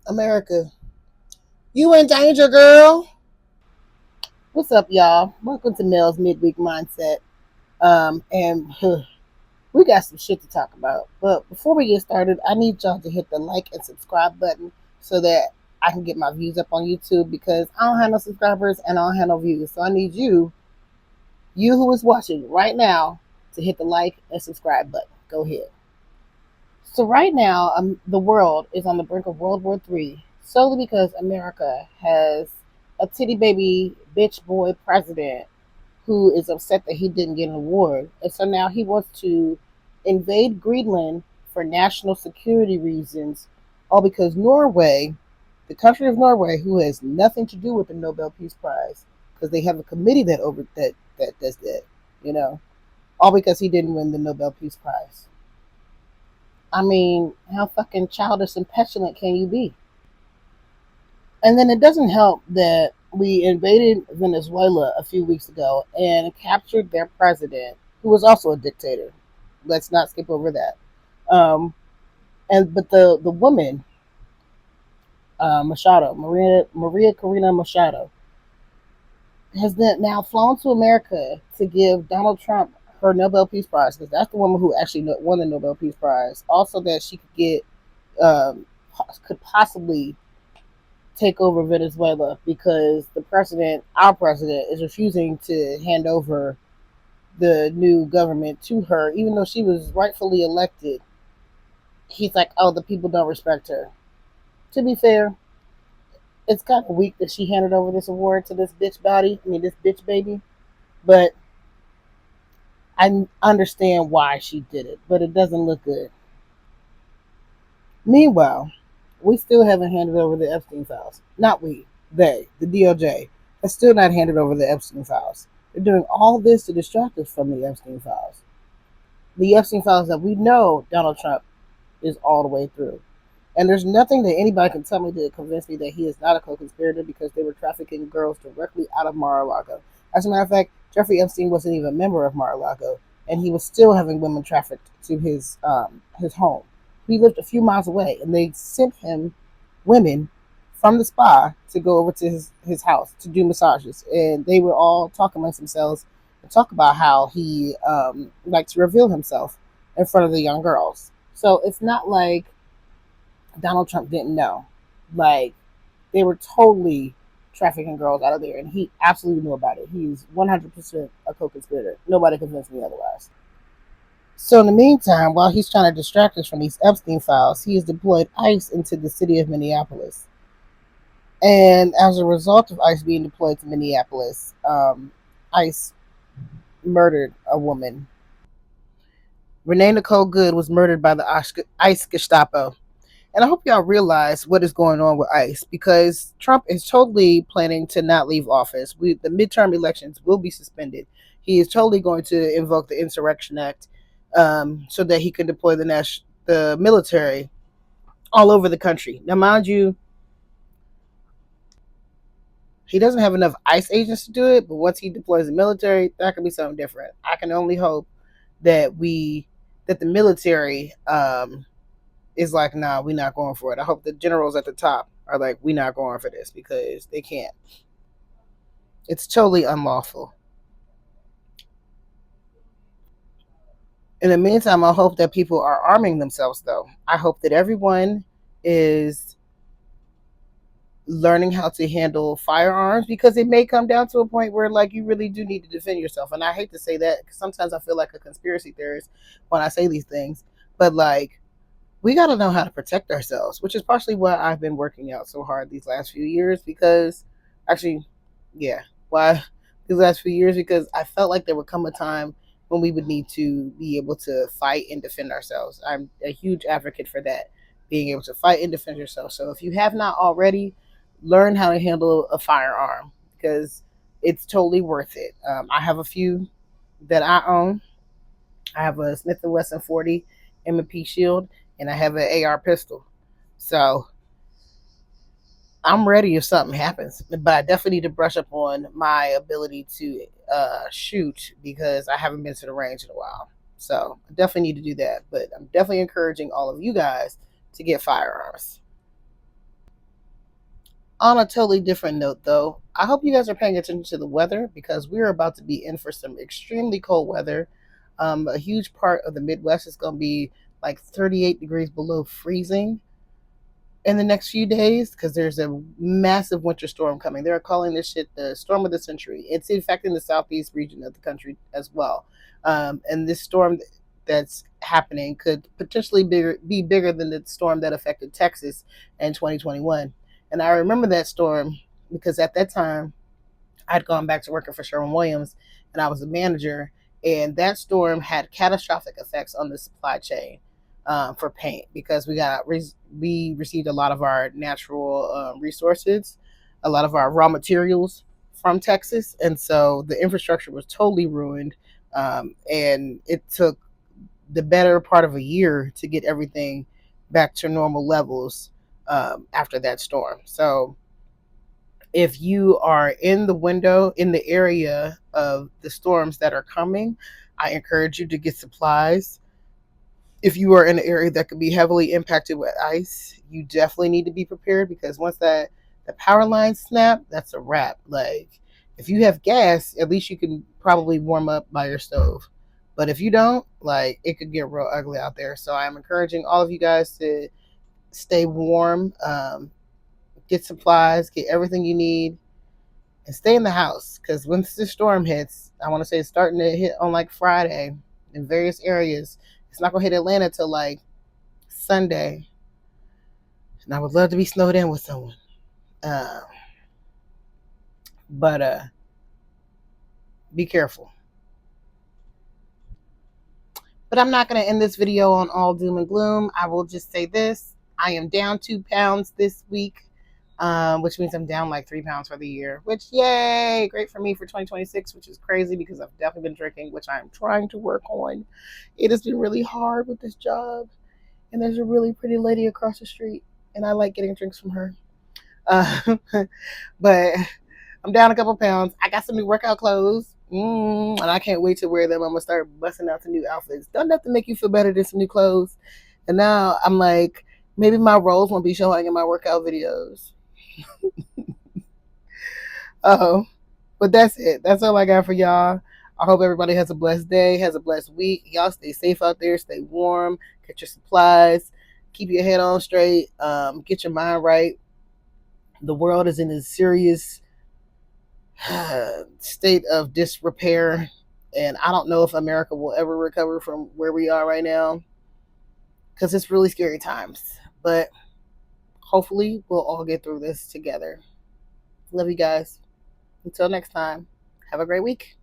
America, you in danger, girl. What's up, y'all? Welcome to Mel's Midweek Mindset. And we got some shit to talk about. But before we get started, I need y'all to hit the like and subscribe button so that I can get my views up on YouTube because I don't have no subscribers and I don't have no views. So I need you who is watching right now, to hit the like and subscribe button. Go ahead. So right now, the world is on the brink of World War III solely because America has a titty baby bitch boy president who is upset that he didn't get an award. And so now he wants to invade Greenland for national security reasons, all because Norway, the country of Norway, who has nothing to do with the Nobel Peace Prize, because they have a committee that does that, you know, all because he didn't win the Nobel Peace Prize. I mean, how fucking childish and petulant can you be? And then it doesn't help that we invaded Venezuela a few weeks ago and captured their president, who was also a dictator. Let's not skip over that. Um, but the woman, Machado, Maria Corina Machado, has now flown to America to give Donald Trump her Nobel Peace Prize, because that's the woman who actually won the Nobel Peace Prize. Also, that she could get could possibly take over Venezuela because our president, is refusing to hand over the new government to her, even though she was rightfully elected. He's like, oh, the people don't respect her. To be fair, it's kind of weak that she handed over this award to this this bitch baby. But I understand why she did it, but it doesn't look good. Meanwhile, we still haven't handed over the Epstein Files. Not we, the DOJ, has still not handed over the Epstein Files. They're doing all this to distract us from the Epstein Files. The Epstein Files that we know Donald Trump is all the way through. And there's nothing that anybody can tell me to convince me that he is not a co-conspirator, because they were trafficking girls directly out of Mar-a-Lago. As a matter of fact, Jeffrey Epstein wasn't even a member of Mar-a-Lago, and he was still having women trafficked to his home. He lived a few miles away, and they sent him women from the spa to go over to his house to do massages. And they were all talking amongst themselves and talk about how he liked to reveal himself in front of the young girls. So it's not like Donald Trump didn't know. Like, they were totally trafficking girls out of there, and he absolutely knew about it. He's 100% a co-conspirator. Nobody convinced me otherwise. So in the meantime, while he's trying to distract us from these Epstein files, he has deployed ICE into the city of Minneapolis. And as a result of ICE being deployed to Minneapolis, ICE murdered a woman. Renee Nicole Good was murdered by the ICE Gestapo. And I hope y'all realize what is going on with ICE, because Trump is totally planning to not leave office. The midterm elections will be suspended. He is totally going to invoke the Insurrection Act, so that he can deploy the military all over the country. Now, mind you, he doesn't have enough ICE agents to do it, but once he deploys the military, that could be something different. I can only hope that the military is like, nah, we're not going for it. I hope the generals at the top are like, we're not going for this, because they can't. It's totally unlawful. In the meantime, I hope that people are arming themselves, though. I hope that everyone is learning how to handle firearms, because it may come down to a point where, like, you really do need to defend yourself. And I hate to say that, because sometimes I feel like a conspiracy theorist when I say these things, but like, we got to know how to protect ourselves, which is partially why I've been working out so hard these last few years. Because actually, yeah, why these last few years, because I felt like there would come a time when we would need to be able to fight and defend ourselves. I'm a huge advocate for that, being able to fight and defend yourself. So if you have not already, learn how to handle a firearm, because it's totally worth it. I have a few that I own. I have a Smith & Wesson 40 M&P shield, and I have an AR pistol. So I'm ready if something happens. But I definitely need to brush up on my ability to shoot, because I haven't been to the range in a while. So I definitely need to do that. But I'm definitely encouraging all of you guys to get firearms. On a totally different note, though, I hope you guys are paying attention to the weather because we're about to be in for some extremely cold weather. A huge part of the Midwest is going to be like 38 degrees below freezing in the next few days because there's a massive winter storm coming. They're calling this shit the storm of the century. It's affecting the southeast region of the country as well. And this storm that's happening could potentially be bigger than the storm that affected Texas in 2021. And I remember that storm because at that time I'd gone back to working for Sherwin-Williams and I was a manager. And that storm had catastrophic effects on the supply chain for paint because we received a lot of our natural resources, a lot of our raw materials from Texas, and so the infrastructure was totally ruined. And it took the better part of a year to get everything back to normal levels after that storm. So if you are in the window in the area of the storms that are coming, I encourage you to get supplies. If you are in an area that could be heavily impacted with ice, you definitely need to be prepared because once that the power lines snap, that's a wrap. Like if you have gas, at least you can probably warm up by your stove. But if you don't, like it could get real ugly out there. So I'm encouraging all of you guys to stay warm, get supplies, get everything you need, and stay in the house because once the storm hits, I want to say it's starting to hit on like Friday in various areas. It's not gonna hit Atlanta till like Sunday, and I would love to be snowed in with someone. Uh, but be careful. But I'm not going to end this video on all doom and gloom. I will just say this. I am down 2 pounds this week, which means I'm down like 3 pounds for the year, which, yay, great for me for 2026, which is crazy because I've definitely been drinking, which I'm trying to work on. It has been really hard with this job. And there's a really pretty lady across the street, and I like getting drinks from her. Uh, but I'm down a couple pounds. I got some new workout clothes, and I can't wait to wear them. I'm gonna start busting out some new outfits. Don't have to make you feel better than some new clothes. And now I'm like, maybe my rolls won't be showing in my workout videos. Oh, but that's it. That's all I got for y'all. I hope everybody has a blessed day, has a blessed week. Y'all stay safe out there, stay warm, get your supplies, keep your head on straight, get your mind right. The world is in a serious state of disrepair, and I don't know if America will ever recover from where we are right now because it's really scary times. But hopefully, we'll all get through this together. Love you guys. Until next time, have a great week.